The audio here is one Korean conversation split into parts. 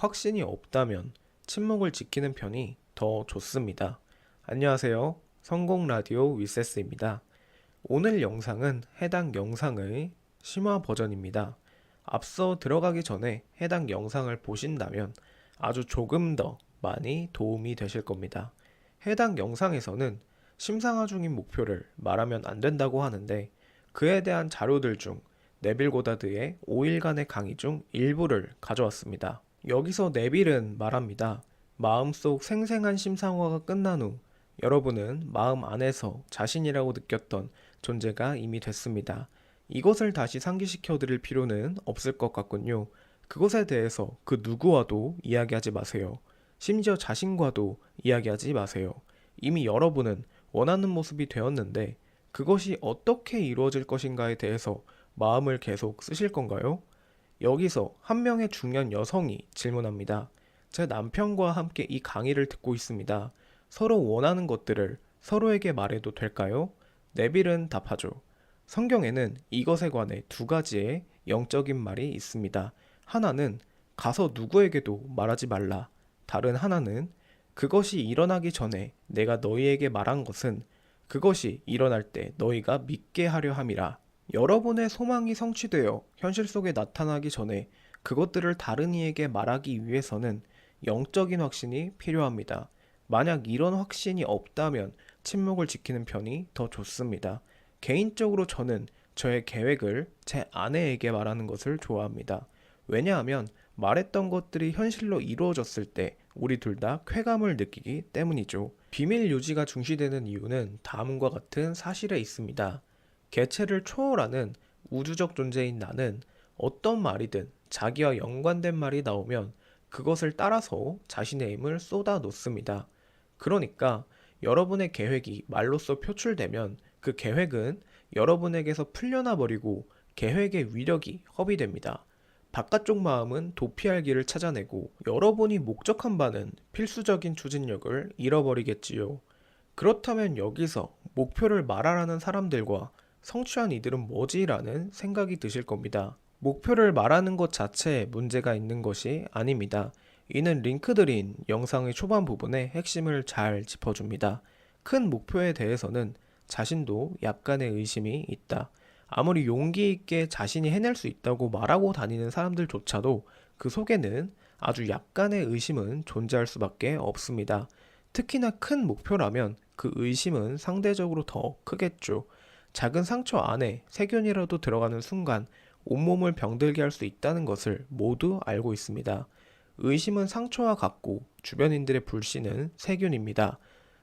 확신이 없다면 침묵을 지키는 편이 더 좋습니다. 안녕하세요. 성공 라디오 위세스입니다. 오늘 영상은 해당 영상의 심화 버전입니다. 앞서 들어가기 전에 해당 영상을 보신다면 아주 조금 더 많이 도움이 되실 겁니다. 해당 영상에서는 심상화 중인 목표를 말하면 안 된다고 하는데 그에 대한 자료들 중 네빌 고다드의 5일간의 강의 중 일부를 가져왔습니다. 여기서 네빌은 말합니다. 마음속 생생한 심상화가 끝난 후 여러분은 마음 안에서 자신이라고 느꼈던 존재가 이미 됐습니다. 이것을 다시 상기시켜 드릴 필요는 없을 것 같군요. 그것에 대해서 그 누구와도 이야기하지 마세요. 심지어 자신과도 이야기하지 마세요. 이미 여러분은 원하는 모습이 되었는데 그것이 어떻게 이루어질 것인가에 대해서 마음을 계속 쓰실 건가요? 여기서 한 명의 중년 여성이 질문합니다. 제 남편과 함께 이 강의를 듣고 있습니다. 서로 원하는 것들을 서로에게 말해도 될까요? 네빌은 답하죠. 성경에는 이것에 관해 두 가지의 영적인 말이 있습니다. 하나는 가서 누구에게도 말하지 말라. 다른 하나는 그것이 일어나기 전에 내가 너희에게 말한 것은 그것이 일어날 때 너희가 믿게 하려 함이라. 여러분의 소망이 성취되어 현실 속에 나타나기 전에 그것들을 다른 이에게 말하기 위해서는 영적인 확신이 필요합니다. 만약 이런 확신이 없다면 침묵을 지키는 편이 더 좋습니다. 개인적으로 저는 저의 계획을 제 아내에게 말하는 것을 좋아합니다. 왜냐하면 말했던 것들이 현실로 이루어졌을 때 우리 둘 다 쾌감을 느끼기 때문이죠. 비밀 유지가 중시되는 이유는 다음과 같은 사실에 있습니다. 개체를 초월하는 우주적 존재인 나는 어떤 말이든 자기와 연관된 말이 나오면 그것을 따라서 자신의 힘을 쏟아 놓습니다. 그러니까 여러분의 계획이 말로써 표출되면 그 계획은 여러분에게서 풀려나 버리고 계획의 위력이 허비됩니다. 바깥쪽 마음은 도피할 길을 찾아내고 여러분이 목적한 바는 필수적인 추진력을 잃어버리겠지요. 그렇다면 여기서 목표를 말하라는 사람들과 성취한 이들은 뭐지라는 생각이 드실 겁니다. 목표를 말하는 것 자체에 문제가 있는 것이 아닙니다. 이는 링크드인 영상의 초반 부분에 핵심을 잘 짚어줍니다. 큰 목표에 대해서는 자신도 약간의 의심이 있다. 아무리 용기 있게 자신이 해낼 수 있다고 말하고 다니는 사람들조차도 그 속에는 아주 약간의 의심은 존재할 수밖에 없습니다. 특히나 큰 목표라면 그 의심은 상대적으로 더 크겠죠. 작은 상처 안에 세균이라도 들어가는 순간 온몸을 병들게 할 수 있다는 것을 모두 알고 있습니다. 의심은 상처와 같고 주변인들의 불신은 세균입니다.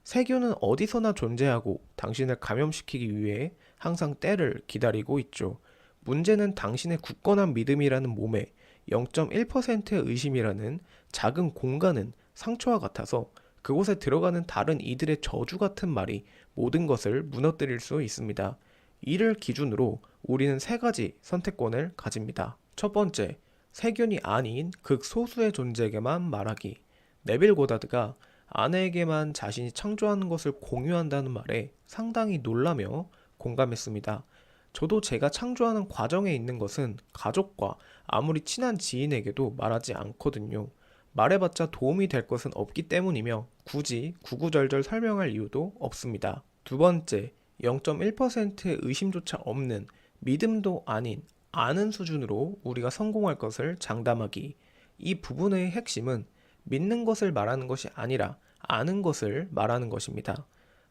세균은 어디서나 존재하고 당신을 감염시키기 위해 항상 때를 기다리고 있죠. 문제는 당신의 굳건한 믿음이라는 몸에 0.1%의 의심이라는 작은 공간은 상처와 같아서 그곳에 들어가는 다른 이들의 저주 같은 말이 모든 것을 무너뜨릴 수 있습니다. 이를 기준으로 우리는 세 가지 선택권을 가집니다. 첫 번째, 세균이 아닌 극소수의 존재에게만 말하기. 네빌 고다드가 아내에게만 자신이 창조하는 것을 공유한다는 말에 상당히 놀라며 공감했습니다. 저도 제가 창조하는 과정에 있는 것은 가족과 아무리 친한 지인에게도 말하지 않거든요. 말해봤자 도움이 될 것은 없기 때문이며 굳이 구구절절 설명할 이유도 없습니다. 두 번째, 0.1%의 의심조차 없는 믿음도 아닌 아는 수준으로 우리가 성공할 것을 장담하기. 이 부분의 핵심은 믿는 것을 말하는 것이 아니라 아는 것을 말하는 것입니다.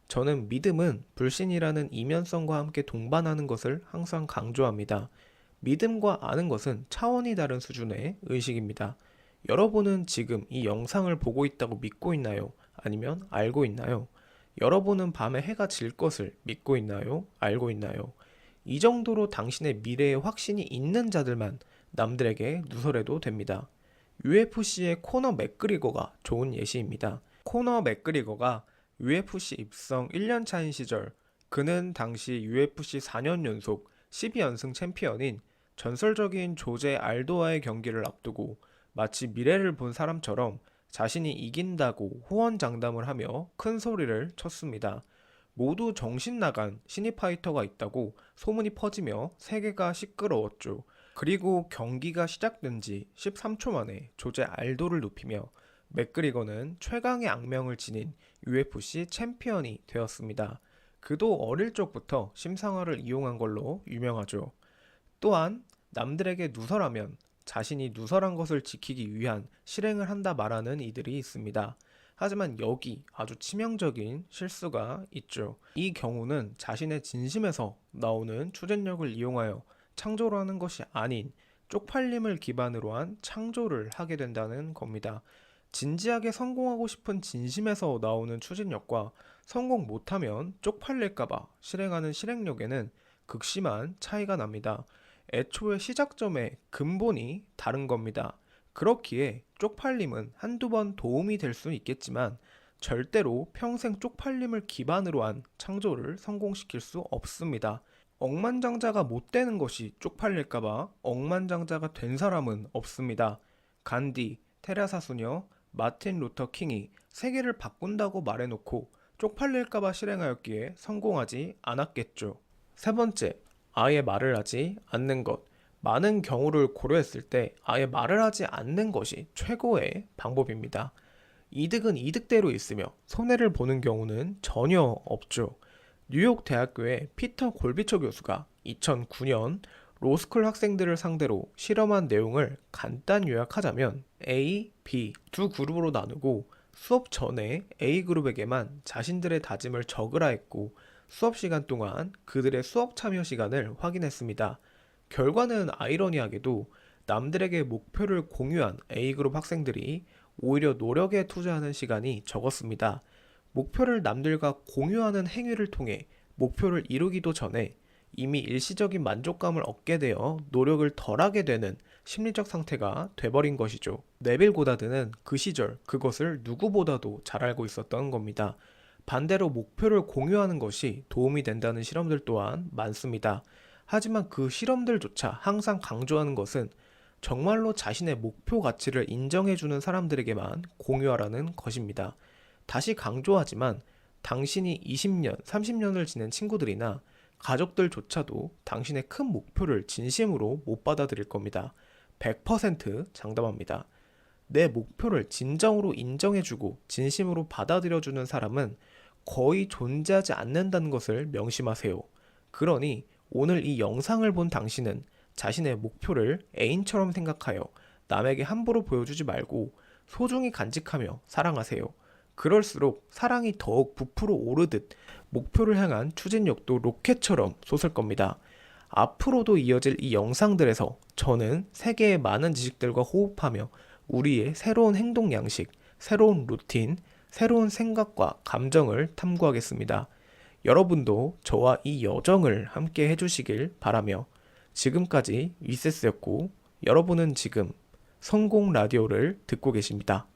저는 믿음은 불신이라는 이면성과 함께 동반하는 것을 항상 강조합니다. 믿음과 아는 것은 차원이 다른 수준의 의식입니다. 여러분은 지금 이 영상을 보고 있다고 믿고 있나요? 아니면 알고 있나요? 여러분은 밤에 해가 질 것을 믿고 있나요? 알고 있나요? 이 정도로 당신의 미래에 확신이 있는 자들만 남들에게 누설해도 됩니다. UFC의 코너 맥그리거가 좋은 예시입니다. 코너 맥그리거가 UFC 입성 1년 차인 시절 그는 당시 UFC 4년 연속 12연승 챔피언인 전설적인 조제 알도와의 경기를 앞두고 마치 미래를 본 사람처럼 자신이 이긴다고 호언장담을 하며 큰 소리를 쳤습니다. 모두 정신 나간 신입 파이터가 있다고 소문이 퍼지며 세계가 시끄러웠죠. 그리고 경기가 시작된 지 13초 만에 조제 알도를 눕히며 맥그리거는 최강의 악명을 지닌 UFC 챔피언이 되었습니다. 그도 어릴 적부터 심상화를 이용한 걸로 유명하죠. 또한 남들에게 누설하면 자신이 누설한 것을 지키기 위한 실행을 한다 말하는 이들이 있습니다. 하지만 여기 아주 치명적인 실수가 있죠. 이 경우는 자신의 진심에서 나오는 추진력을 이용하여 창조를 하는 것이 아닌 쪽팔림을 기반으로 한 창조를 하게 된다는 겁니다. 진지하게 성공하고 싶은 진심에서 나오는 추진력과 성공 못하면 쪽팔릴까봐 실행하는 실행력에는 극심한 차이가 납니다. 애초에 시작점의 근본이 다른 겁니다. 그렇기에 쪽팔림은 한두 번 도움이 될 수는 있겠지만 절대로 평생 쪽팔림을 기반으로 한 창조를 성공시킬 수 없습니다. 억만장자가 못 되는 것이 쪽팔릴까봐 억만장자가 된 사람은 없습니다. 간디, 테레사 수녀, 마틴 루터 킹이 세계를 바꾼다고 말해놓고 쪽팔릴까봐 실행하였기에 성공하지 않았겠죠. 세 번째, 아예 말을 하지 않는 것. 많은 경우를 고려했을 때 아예 말을 하지 않는 것이 최고의 방법입니다. 이득은 이득대로 있으며 손해를 보는 경우는 전혀 없죠. 뉴욕 대학교의 피터 골비처 교수가 2009년 로스쿨 학생들을 상대로 실험한 내용을 간단 요약하자면 A, B 두 그룹으로 나누고 수업 전에 A 그룹에게만 자신들의 다짐을 적으라 했고 수업 시간 동안 그들의 수업 참여 시간을 확인했습니다. 결과는 아이러니하게도 남들에게 목표를 공유한 A그룹 학생들이 오히려 노력에 투자하는 시간이 적었습니다. 목표를 남들과 공유하는 행위를 통해 목표를 이루기도 전에 이미 일시적인 만족감을 얻게 되어 노력을 덜하게 되는 심리적 상태가 돼버린 것이죠. 네빌 고다드는 그 시절 그것을 누구보다도 잘 알고 있었던 겁니다. 반대로 목표를 공유하는 것이 도움이 된다는 실험들 또한 많습니다. 하지만 그 실험들조차 항상 강조하는 것은 정말로 자신의 목표 가치를 인정해주는 사람들에게만 공유하라는 것입니다. 다시 강조하지만 당신이 20년, 30년을 지낸 친구들이나 가족들조차도 당신의 큰 목표를 진심으로 못 받아들일 겁니다. 100% 장담합니다. 내 목표를 진정으로 인정해주고 진심으로 받아들여주는 사람은 거의 존재하지 않는다는 것을 명심하세요. 그러니 오늘 이 영상을 본 당신은 자신의 목표를 애인처럼 생각하여 남에게 함부로 보여주지 말고 소중히 간직하며 사랑하세요. 그럴수록 사랑이 더욱 부풀어 오르듯 목표를 향한 추진력도 로켓처럼 솟을 겁니다. 앞으로도 이어질 이 영상들에서 저는 세계의 많은 지식들과 호흡하며 우리의 새로운 행동 양식, 새로운 루틴, 새로운 생각과 감정을 탐구하겠습니다. 여러분도 저와 이 여정을 함께 해주시길 바라며 지금까지 위세스였고 여러분은 지금 성공 라디오를 듣고 계십니다.